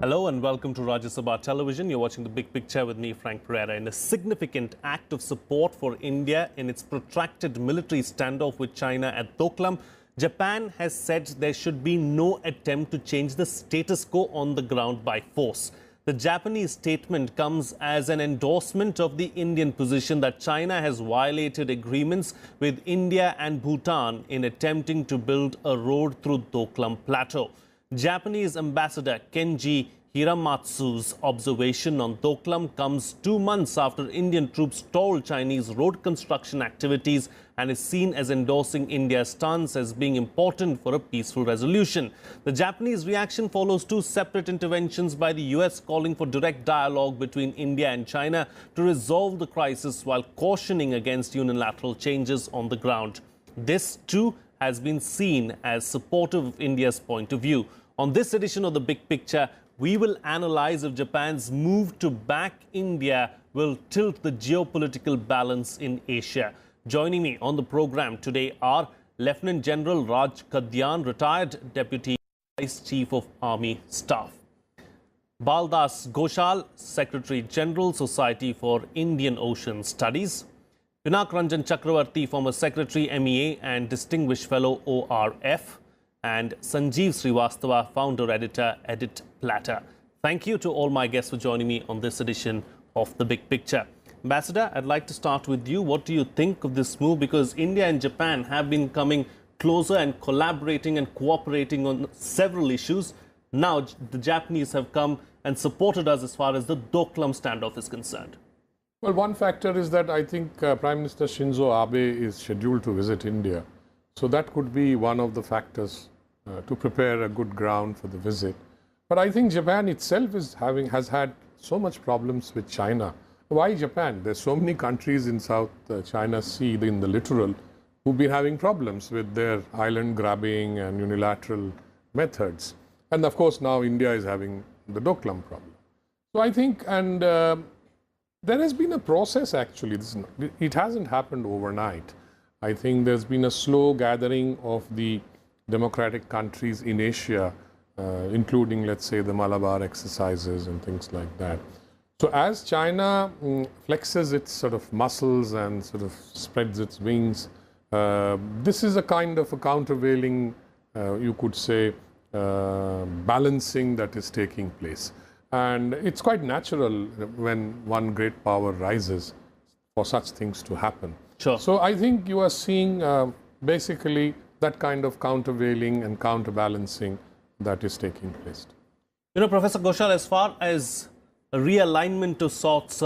Hello and welcome to Rajya Sabha Television. You're watching The Big Picture with me, Frank Pereira. In a significant act of support for India in its protracted military standoff with China at Doklam, Japan has said there should be no attempt to change the status quo on the ground by force. The Japanese statement comes as an endorsement of the Indian position that China has violated agreements with India and Bhutan in attempting to build a road through Doklam Plateau. Japanese Ambassador Kenji Hiramatsu's observation on Doklam comes 2 months after Indian troops stalled Chinese road construction activities and is seen as endorsing India's stance as being important for a peaceful resolution. The Japanese reaction follows 2 separate interventions by the US calling for direct dialogue between India and China to resolve the crisis while cautioning against unilateral changes on the ground. This too has been seen as supportive of India's point of view. On this edition of The Big Picture, we will analyze if Japan's move to back India will tilt the geopolitical balance in Asia. Joining me on the program today are Lieutenant General Raj Kadyan, retired Deputy Vice Chief of Army Staff; Baldas Ghoshal, Secretary General, Society for Indian Ocean Studies; Pinak Ranjan Chakravarti, former Secretary, MEA and Distinguished Fellow, ORF; and Sanjeev Srivastava, founder editor, Edit Platter. Thank you to all my guests for joining me on this edition of The Big Picture. Ambassador, I'd like to start with you. What do you think of this move? Because India and Japan have been coming closer and collaborating and cooperating on several issues. Now the Japanese have come and supported us as far as the Doklam standoff is concerned. Well, one factor is that I think Prime Minister Shinzo Abe is scheduled to visit India. So that could be one of the factors to prepare a good ground for the visit. But I think Japan itself has had so much problems with China. Why Japan? There's so many countries in South China Sea, in the littoral, who've been having problems with their island grabbing and unilateral methods. And of course, now India is having the Doklam problem. So I think, and there has been a process actually. It hasn't happened overnight. I think there's been a slow gathering of the democratic countries in Asia, including, let's say, the Malabar exercises and things like that. So as China flexes its sort of muscles and sort of spreads its wings, this is a kind of a countervailing, you could say, balancing that is taking place. And it's quite natural when one great power rises for such things to happen. Sure. So I think you are seeing basically that kind of countervailing and counterbalancing that is taking place. You know, Professor Ghoshal, as far as a realignment of sorts,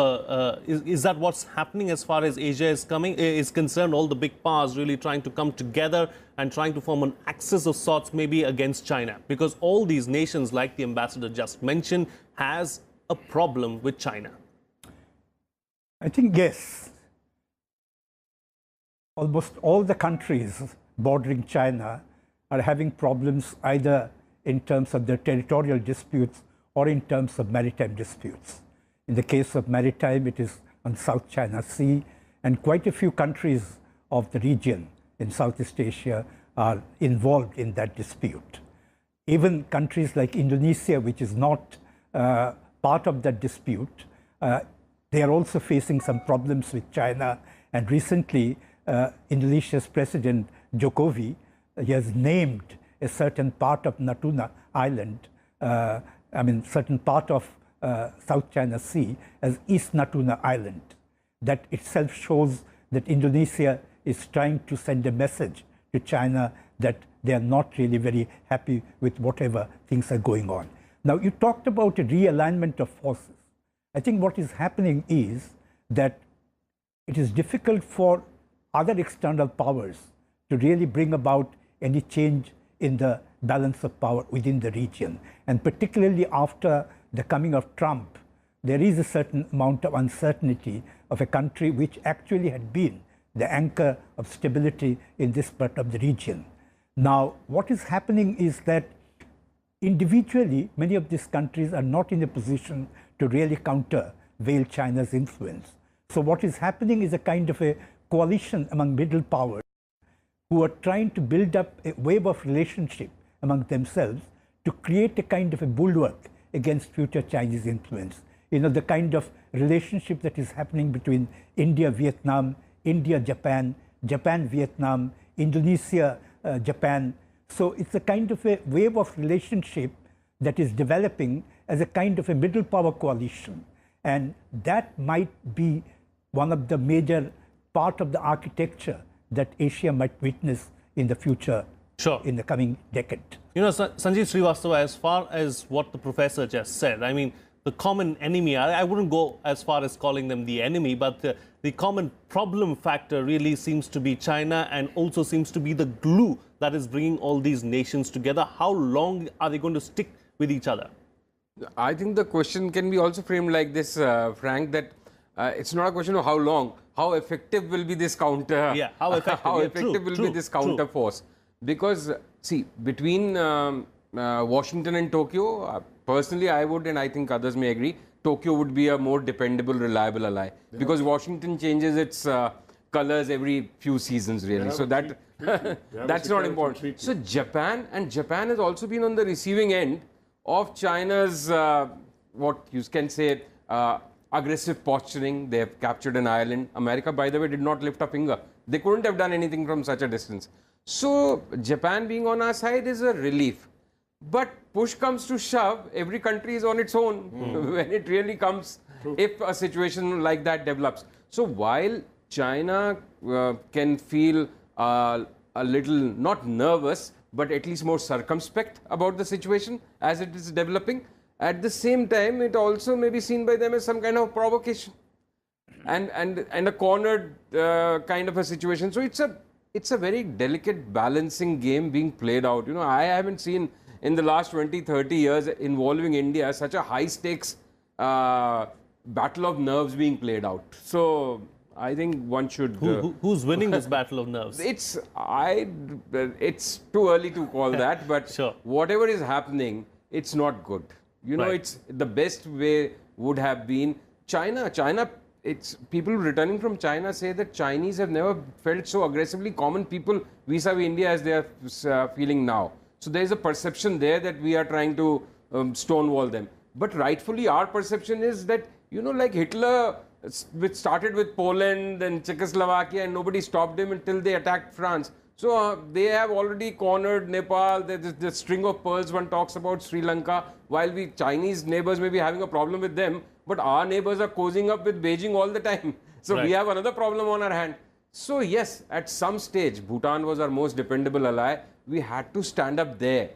is that what's happening as far as Asia is concerned? All the big powers really trying to come together and trying to form an axis of sorts maybe against China, because all these nations, like the ambassador just mentioned, has a problem with China. I think yes. Almost all the countries bordering China are having problems either in terms of their territorial disputes or in terms of maritime disputes. In the case of maritime, it is on South China Sea, and quite a few countries of the region in Southeast Asia are involved in that dispute. Even countries like Indonesia, which is not part of that dispute, they are also facing some problems with China. And recently, Indonesia's President Jokowi, he has named a certain part of Natuna Island, certain part of South China Sea as East Natuna Island. That itself shows that Indonesia is trying to send a message to China that they are not really very happy with whatever things are going on. Now, you talked about a realignment of forces. I think what is happening is that it is difficult for other external powers to really bring about any change in the balance of power within the region. And particularly after the coming of Trump, there is a certain amount of uncertainty of a country which actually had been the anchor of stability in this part of the region. Now, what is happening is that individually, many of these countries are not in a position to really countervail China's influence. So what is happening is a kind of a coalition among middle powers who are trying to build up a web of relationship among themselves to create a kind of a bulwark against future Chinese influence. You know, the kind of relationship that is happening between India, Vietnam, India, Japan, Japan, Vietnam, Indonesia, Japan. So it's a kind of a wave of relationship that is developing as a kind of a middle power coalition. And that might be one of the major part of the architecture that Asia might witness in the future, in the coming decade. You know, Sanjeev Srivastava, as far as what the professor just said, I mean, the common enemy, I wouldn't go as far as calling them the enemy, but the common problem factor really seems to be China, and also seems to be the glue that is bringing all these nations together. How long are they going to stick with each other? I think the question can be also framed like this, Frank, that it's not a question of how long, how effective will be this counter, how effective, will be this counter force. Because, see, between Washington and Tokyo, personally I would, and I think others may agree, Tokyo would be a more dependable, reliable ally. Because Washington changes its colors every few seasons, really. So that that's not important. So Japan has also been on the receiving end of China's, what you can say, aggressive posturing. They have captured an island. America, by the way, did not lift a finger. They couldn't have done anything from such a distance. So Japan being on our side is a relief. But push comes to shove, every country is on its own when it really comes, if a situation like that develops. So while China can feel a little, not nervous, but at least more circumspect about the situation as it is developing, at the same time, it also may be seen by them as some kind of provocation and a cornered kind of a situation. So it's a very delicate balancing game being played out. You know, I haven't seen in the last 20, 30 years involving India such a high stakes battle of nerves being played out. So I think one should... Who's winning this battle of nerves? It's too early to call that, but whatever is happening, it's not good. You know, it's the best way would have been China. It's people returning from China say that Chinese have never felt so aggressively common people vis-a-vis India as they are feeling now. So there is a perception there that we are trying to stonewall them. But rightfully, our perception is that, you know, like Hitler, which started with Poland and Czechoslovakia, and nobody stopped him until they attacked France. So they have already cornered Nepal. There's the string of pearls one talks about, Sri Lanka. While we Chinese neighbors may be having a problem with them, but our neighbors are cozying up with Beijing all the time. So we have another problem on our hand. So yes, at some stage, Bhutan was our most dependable ally. We had to stand up there.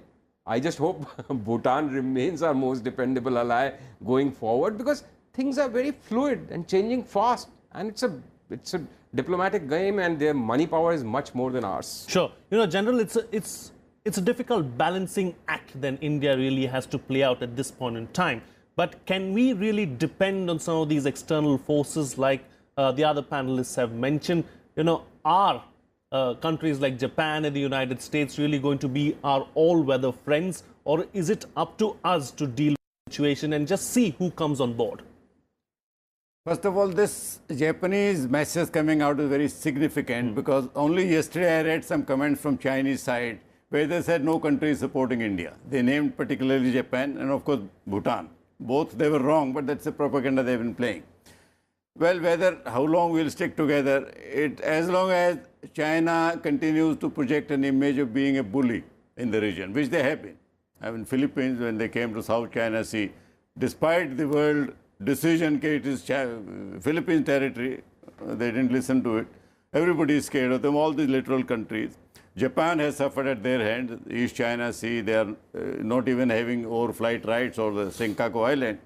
I just hope Bhutan remains our most dependable ally going forward, because things are very fluid and changing fast, and it's a diplomatic game, and their money power is much more than ours. Sure. You know, General, it's a difficult balancing act that India really has to play out at this point in time. But can we really depend on some of these external forces like the other panelists have mentioned? You know, are countries like Japan and the United States really going to be our all-weather friends? Or is it up to us to deal with the situation and just see who comes on board? First of all, this Japanese message coming out is very significant because only yesterday I read some comments from Chinese side where they said no country is supporting India. They named particularly Japan and of course Bhutan. Both they were wrong, but that's the propaganda they've been playing. Well, how long we'll stick together, as long as China continues to project an image of being a bully in the region, which they have been. I mean, Philippines, when they came to South China Sea, despite the world decision that it is Philippines territory, they didn't listen to it. Everybody is scared of them, all these littoral countries. Japan has suffered at their hand. East China Sea, they are not even having overflight rights or the Senkaku Island.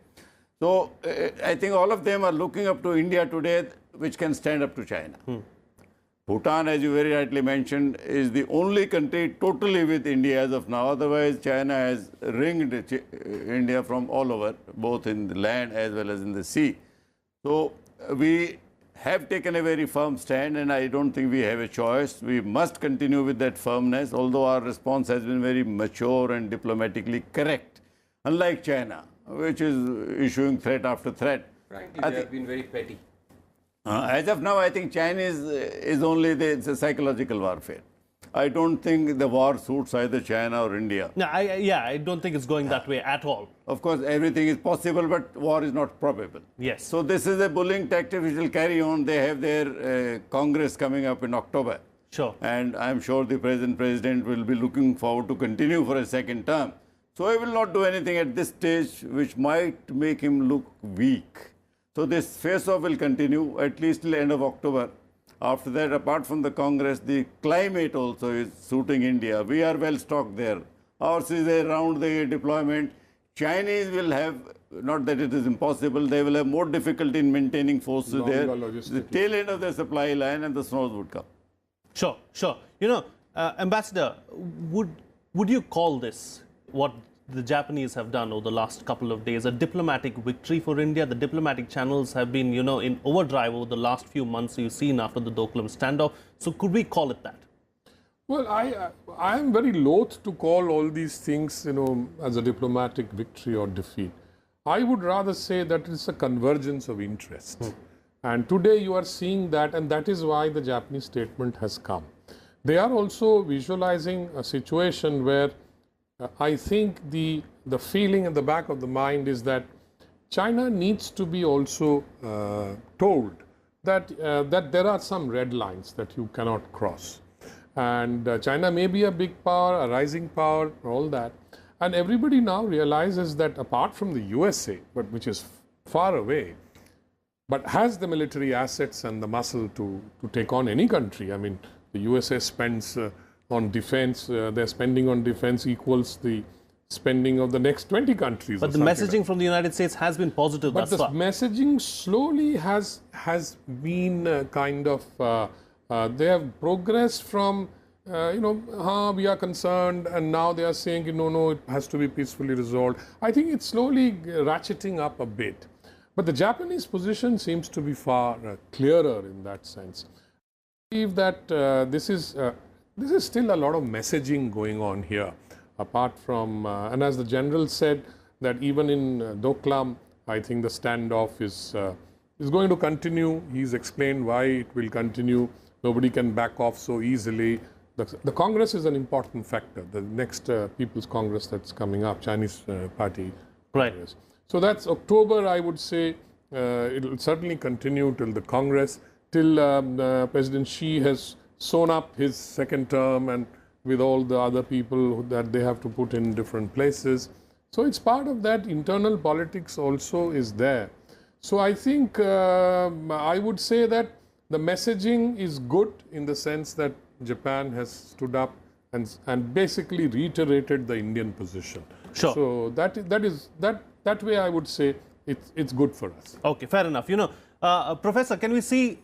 So I think all of them are looking up to India today, which can stand up to China. Bhutan, as you very rightly mentioned, is the only country totally with India as of now. Otherwise, China has ringed India from all over, both in the land as well as in the sea. So we have taken a very firm stand, and I don't think we have a choice. We must continue with that firmness, although our response has been very mature and diplomatically correct, unlike China, which is issuing threat after threat. Frankly, they have been very petty. As of now, I think China is only it's a psychological warfare. I don't think the war suits either China or India. No, I don't think it's going that way at all. Of course, everything is possible, but war is not probable. Yes. So this is a bullying tactic which will carry on. They have their Congress coming up in October. Sure. And I'm sure the president will be looking forward to continue for a second term. So I will not do anything at this stage which might make him look weak. So this face-off will continue at least till end of October. After that, apart from the Congress, the climate also is suiting India. We are well stocked there. Ours is a round-the deployment. Chinese will have, not that it is impossible, they will have more difficulty in maintaining forces there. The tail end of their supply line and the snows would come. Sure, sure. You know, Ambassador, would you call this, what the Japanese have done over the last couple of days, a diplomatic victory for India? The diplomatic channels have been, you know, in overdrive over the last few months you've seen after the Doklam standoff. So could we call it that? Well, I am very loath to call all these things, you know, as a diplomatic victory or defeat. I would rather say that it's a convergence of interests. And today you are seeing that, and that is why the Japanese statement has come. They are also visualizing a situation where I think the feeling at the back of the mind is that China needs to be also told that, that there are some red lines that you cannot cross. And China may be a big power, a rising power, all that. And everybody now realizes that apart from the USA, but which is far away, but has the military assets and the muscle to take on any country. I mean, the USA spends on defense, their spending on defense equals the spending of the next 20 countries. But the messaging from the United States has been positive thus far. But the messaging slowly has been kind of, they have progressed from, you know, we are concerned, and now they are saying, no, it has to be peacefully resolved. I think it's slowly ratcheting up a bit. But the Japanese position seems to be far clearer in that sense. I believe that this is still a lot of messaging going on here, apart from, and as the general said, that even in Doklam, I think the standoff is going to continue. He's explained why it will continue. Nobody can back off so easily. The Congress is an important factor. The next People's Congress that's coming up, Chinese Party Right. Congress. So that's October, I would say. It will certainly continue till the Congress, till President Xi has sewn up his second term and with all the other people that they have to put in different places. So it's part of that. Internal politics also is there. So I think I would say that the messaging is good in the sense that Japan has stood up and basically reiterated the Indian position. Sure. So that way I would say it's good for us. Okay, fair enough. You know, Professor, can we see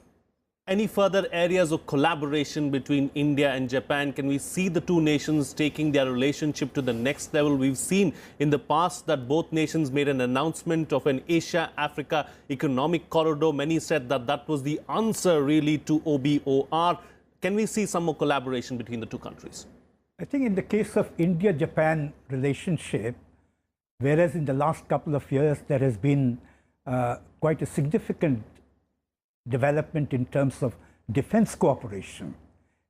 any further areas of collaboration between India and Japan? Can we see the two nations taking their relationship to the next level? We've seen in the past that both nations made an announcement of an Asia-Africa economic corridor. Many said that that was the answer really to OBOR. Can we see some more collaboration between the two countries? I think in the case of India-Japan relationship, whereas in the last couple of years there has been quite a significant development in terms of defense cooperation,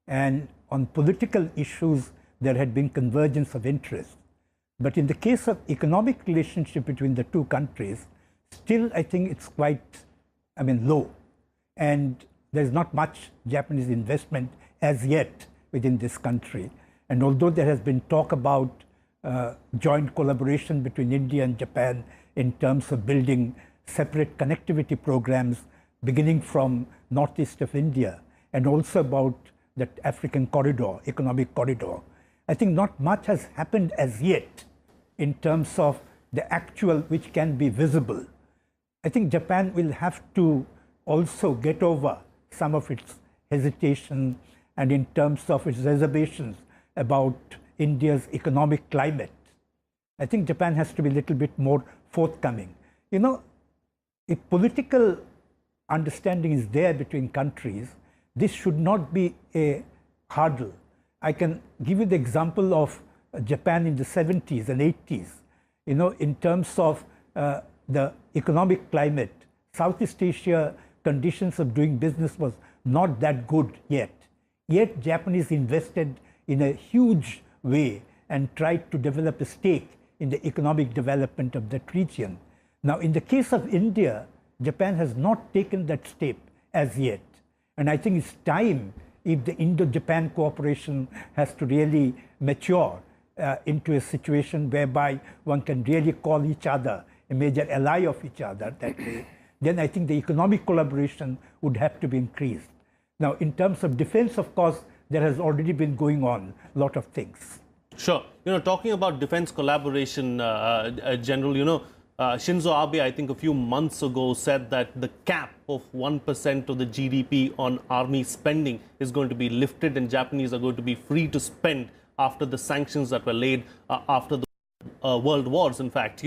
and on political issues there had been convergence of interest. But in the case of economic relationship between the two countries, still I think it's quite, low. And there's not much Japanese investment as yet within this country. And although there has been talk about joint collaboration between India and Japan in terms of building separate connectivity programs beginning from northeast of India, and also about that African corridor, economic corridor, I think not much has happened as yet in terms of the actual which can be visible. I think Japan will have to also get over some of its hesitation and in terms of its reservations about India's economic climate. I think Japan has to be a little bit more forthcoming. You know, if political understanding is there between countries, this should not be a hurdle. I can give you the example of Japan in the 70s and 80s. You know, in terms of the economic climate, Southeast Asia conditions of doing business was not that good yet. Yet Japanese invested in a huge way and tried to develop a stake in the economic development of that region. Now, in the case of India, Japan has not taken that step as yet. And I think it's time, if the Indo-Japan cooperation has to really mature into a situation whereby one can really call each other a major ally of each other that way, then I think the economic collaboration would have to be increased. Now, in terms of defense, of course, there has already been going on a lot of things. Sure. Talking about defense collaboration, General, Shinzo Abe, I think a few months ago, said that the cap of 1% of the GDP on army spending is going to be lifted and Japanese are going to be free to spend after the sanctions that were laid after the world wars, in fact.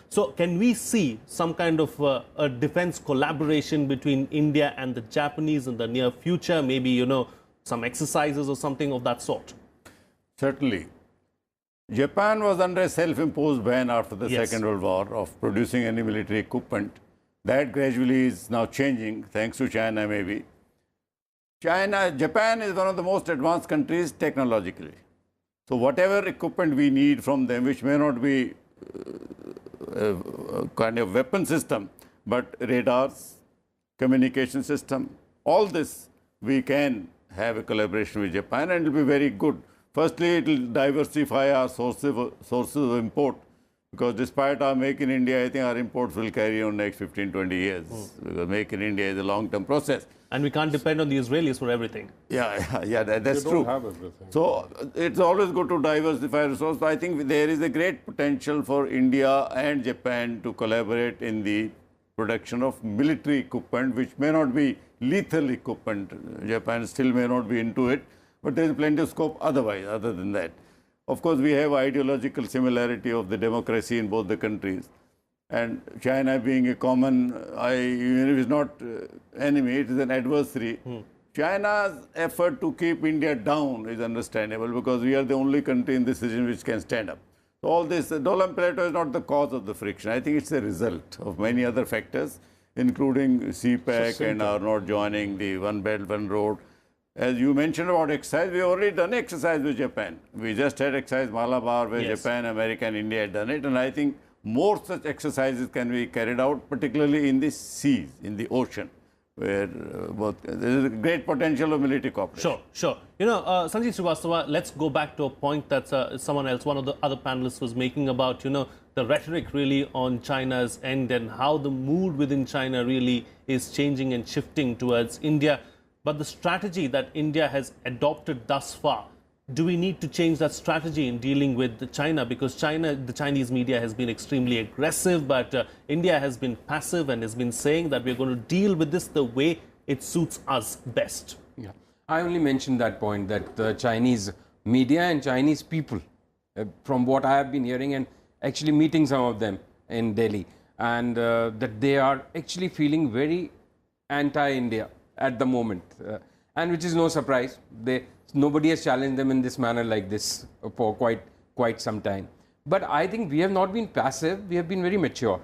So can we see some kind of a defense collaboration between India and the Japanese in the near future? Maybe, some exercises or something of that sort? Certainly. Japan was under a self-imposed ban after the Second World War of producing any military equipment. That gradually is now changing, thanks to China maybe. Japan is one of the most advanced countries technologically. So whatever equipment we need from them, which may not be kind of weapon system, but radars, communication system, all this we can have a collaboration with Japan and it will be very good. Firstly, it will diversify our sources of import, because despite our Make in India, I think our imports will carry on next 15, 20 years. Because Make in India is a long-term process. And we can't depend on the Israelis for everything. Yeah, that's true. Don't have everything. So it's always good to diversify resources. I think there is a great potential for India and Japan to collaborate in the production of military equipment, which may not be lethal equipment. Japan still may not be into it, but there is plenty of scope otherwise, other than that. Of course, we have ideological similarity of the democracy in both the countries. And China being a common, even if it's not enemy, it is an adversary. China's effort to keep India down is understandable because we are the only country in this region which can stand up. So all this, Doklam Plateau is not the cause of the friction. I think it's a result of many other factors, including CPEC and our not joining the One Belt, One Road. As you mentioned about exercise, we have already done exercise with Japan. We just had exercise Malabar where Japan, America and India had done it. And I think more such exercises can be carried out, particularly in the seas, in the ocean, where there is a great potential of military cooperation. Sure. Sanjeev Srivastava, let's go back to a point that someone else, one of the other panelists was making about, the rhetoric really on China's end and how the mood within China really is changing and shifting towards India. But the strategy that India has adopted thus far, do we need to change that strategy in dealing with China? Because the Chinese media has been extremely aggressive, but India has been passive and has been saying that we're going to deal with this the way it suits us best. Yeah, I only mentioned that point, that the Chinese media and Chinese people, from what I have been hearing and actually meeting some of them in Delhi, and that they are actually feeling very anti-India at the moment, and which is no surprise. Nobody has challenged them in this manner like this for quite some time. But I think we have not been passive, we have been very mature.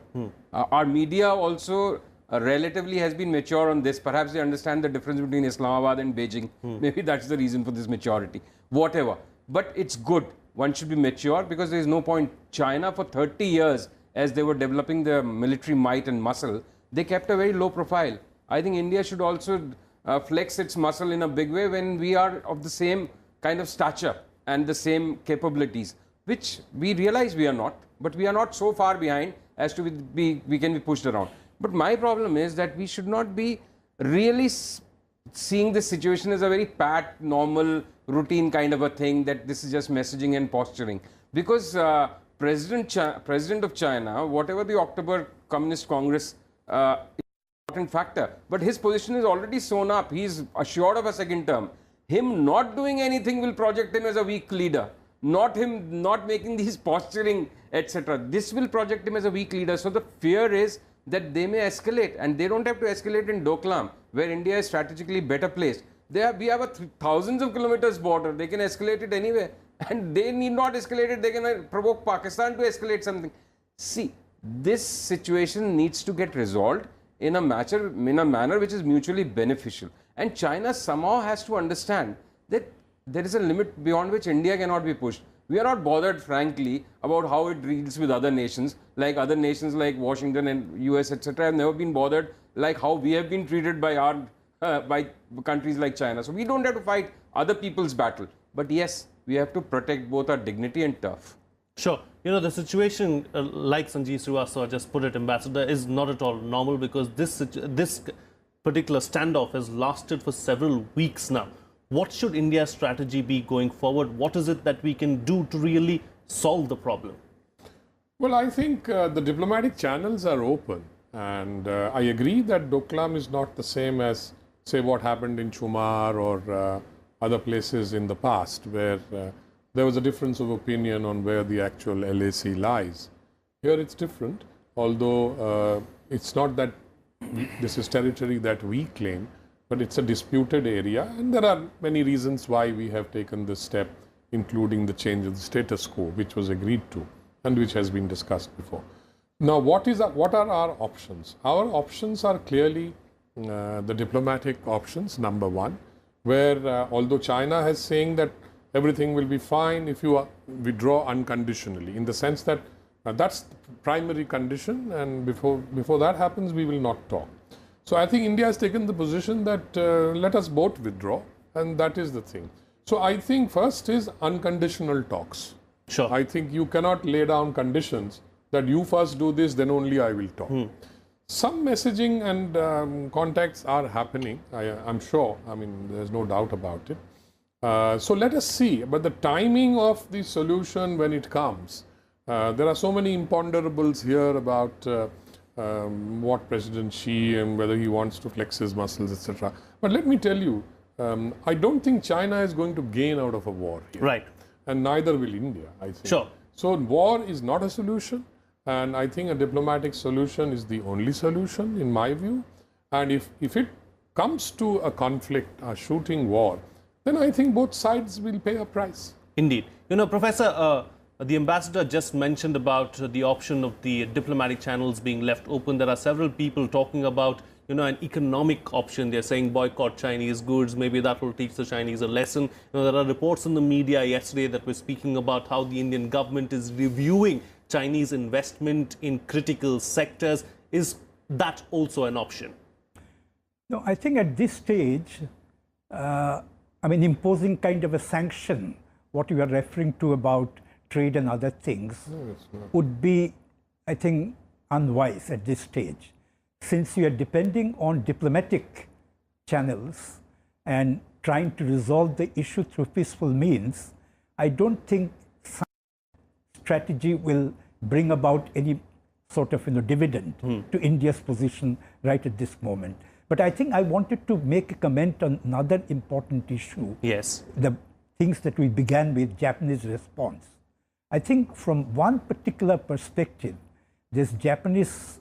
Our media also relatively has been mature on this. Perhaps they understand the difference between Islamabad and Beijing. Maybe that's the reason for this maturity. Whatever. But it's good. One should be mature because there is no point. China for 30 years, as they were developing their military might and muscle, they kept a very low profile. I think India should also flex its muscle in a big way when we are of the same kind of stature and the same capabilities, which we realize we are not, but we are not so far behind as to we can be pushed around. But my problem is that we should not be really seeing this situation as a very pat, normal, routine kind of a thing, that this is just messaging and posturing. Because President of China, whatever the October Communist Congress factor, but his position is already sewn up. He is assured of a second term. Him not doing anything will project him as a weak leader. Not him not making these posturing, etc. This will project him as a weak leader. So the fear is that they may escalate, and they don't have to escalate in Doklam, where India is strategically better placed. We have thousands of kilometers border. They can escalate it anywhere, and they need not escalate it. They can provoke Pakistan to escalate something. See, this situation needs to get resolved in a manner which is mutually beneficial. And China somehow has to understand that there is a limit beyond which India cannot be pushed. We are not bothered, frankly, about how it deals with other nations like Washington and US, etc. have never been bothered like how we have been treated by by countries like China. So we don't have to fight other people's battle. But yes, we have to protect both our dignity and turf. Sure. You know, the situation, like Sanjeev Srivastava just put it, Ambassador, is not at all normal because this particular standoff has lasted for several weeks now. What should India's strategy be going forward? What is it that we can do to really solve the problem? Well, I think the diplomatic channels are open. And I agree that Doklam is not the same as, say, what happened in Chumar or other places in the past where there was a difference of opinion on where the actual LAC lies. Here it's different, although it's not that this is territory that we claim, but it's a disputed area, and there are many reasons why we have taken this step, including the change of the status quo, which was agreed to and which has been discussed before. Now, what are our options? Our options are clearly the diplomatic options, number one, where although China has saying that everything will be fine if you withdraw unconditionally, in the sense that that's the primary condition, and before that happens, we will not talk. So I think India has taken the position that let us both withdraw, and that is the thing. So I think first is unconditional talks. Sure. I think you cannot lay down conditions that you first do this, then only I will talk. Some messaging and contacts are happening, I'm sure. I mean, there's no doubt about it. So let us see. But the timing of the solution when it comes, there are so many imponderables here about what President Xi and whether he wants to flex his muscles, etc. But let me tell you, I don't think China is going to gain out of a war here. Right. And neither will India, I think. Sure. So war is not a solution. And I think a diplomatic solution is the only solution, in my view. And if it comes to a conflict, a shooting war, then I think both sides will pay a price. Indeed. You know, Professor, the ambassador just mentioned about the option of the diplomatic channels being left open. There are several people talking about, you know, an economic option. They're saying boycott Chinese goods. Maybe that will teach the Chinese a lesson. You know, there are reports in the media yesterday that were speaking about how the Indian government is reviewing Chinese investment in critical sectors. Is that also an option? No, I think at this stage, I mean, imposing kind of a sanction, what you are referring to about trade and other things, would be, I think, unwise at this stage. Since you are depending on diplomatic channels and trying to resolve the issue through peaceful means, I don't think some strategy will bring about any sort of dividend to India's position right at this moment. But I think I wanted to make a comment on another important issue. Yes. The things that we began with, Japanese response. I think from one particular perspective, this Japanese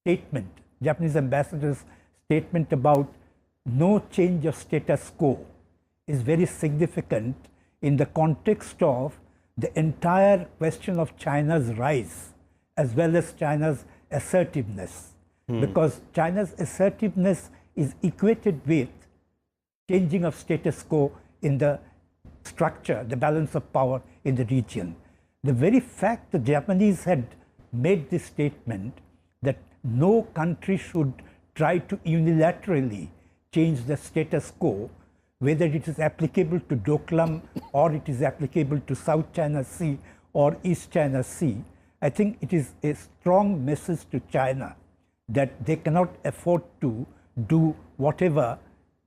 statement, Japanese ambassador's statement about no change of status quo is very significant in the context of the entire question of China's rise as well as China's assertiveness. Because China's assertiveness is equated with changing of status quo in the structure, the balance of power in the region. The very fact the Japanese had made this statement that no country should try to unilaterally change the status quo, whether it is applicable to Doklam or it is applicable to South China Sea or East China Sea, I think it is a strong message to China that they cannot afford to do whatever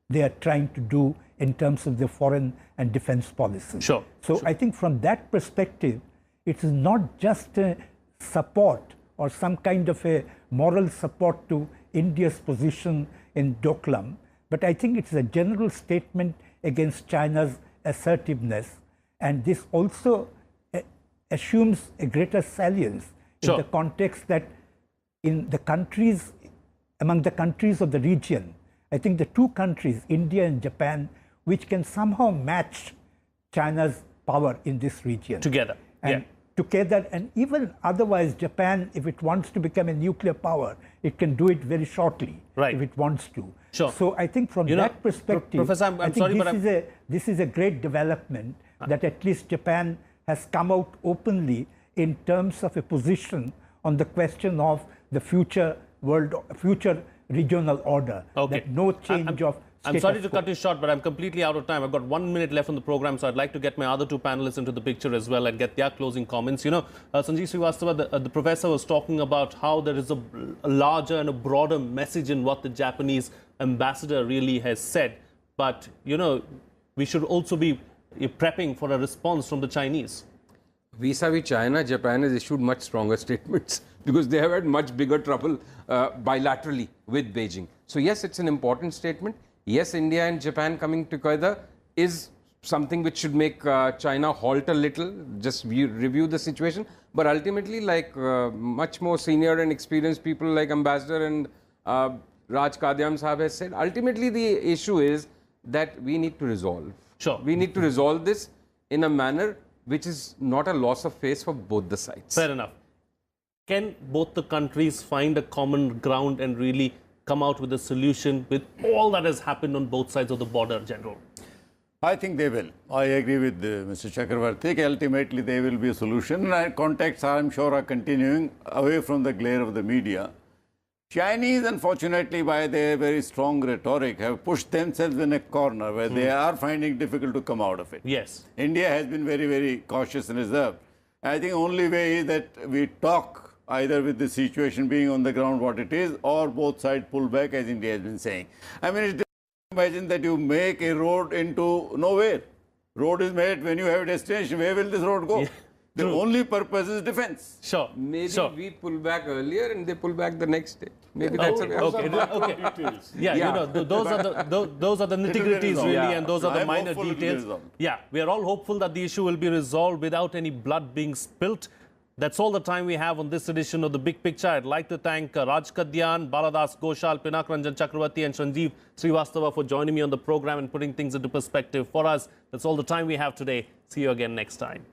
they are trying to do in terms of their foreign and defense policy. Sure. So I think from that perspective, it is not just a support or some kind of a moral support to India's position in Doklam, but I think it's a general statement against China's assertiveness, and this also assumes a greater salience in the context that in the countries, among the countries of the region, I think the two countries, India and Japan, which can somehow match China's power in this region. Together. And together, and even otherwise, Japan, if it wants to become a nuclear power, it can do it very shortly Right. if it wants to. Sure. So I think from You know, that perspective, Professor, I'm I think sorry, this but this is a great development that at least Japan has come out openly in terms of a position on the question of the future regional order. Okay. That no change of I'm sorry to status quo. cut you short, but I'm completely out of time. I've got 1 minute left on the program, so I'd like to get my other two panelists into the picture as well and get their closing comments. You know, Sanjeev Srivastava, the professor was talking about how there is a larger and a broader message in what the Japanese ambassador really has said. But, you know, we should also be prepping for a response from the Chinese. Vis-a-vis China, Japan has issued much stronger statements because they have had much bigger trouble bilaterally with Beijing. So yes, it's an important statement. Yes, India and Japan coming together is something which should make China halt a little, just review the situation. But ultimately, like much more senior and experienced people like Ambassador and Raj Kadiyam Sahab has said, ultimately the issue is that we need to resolve. Sure. We need to resolve this in a manner which is not a loss of face for both the sides. Fair enough. Can both the countries find a common ground and really come out with a solution with all that has happened on both sides of the border, General? I think they will. I agree with Mr. Chakravarti. Ultimately, there will be a solution. And contacts, I'm sure, are continuing away from the glare of the media. Chinese, unfortunately, by their very strong rhetoric, have pushed themselves in a corner where they are finding difficult to come out of it. Yes. India has been very, very cautious and reserved. I think only way is that we talk either with the situation being on the ground what it is, or both sides pull back, as India has been saying. I mean, it's difficult to imagine that you make a road into nowhere. Road is made when you have a destination. Where will this road go? Yeah, the true. only purpose is defense. Sure. Maybe sure. we pull back earlier and they pull back the next day. Maybe that's a way. Okay. Yeah, Yeah. you know, those are the nitty-gritties resolved. really, Yeah. and those are the I'm minor hopeful it will be details. resolved. Yeah, we are all hopeful that the issue will be resolved without any blood being spilt. That's all the time we have on this edition of The Big Picture. I'd like to thank Raj Kadyan, Baladas Goshal, Pinak Ranjan Chakravarti and Sanjeev Srivastava for joining me on the program and putting things into perspective for us. That's all the time we have today. See you again next time.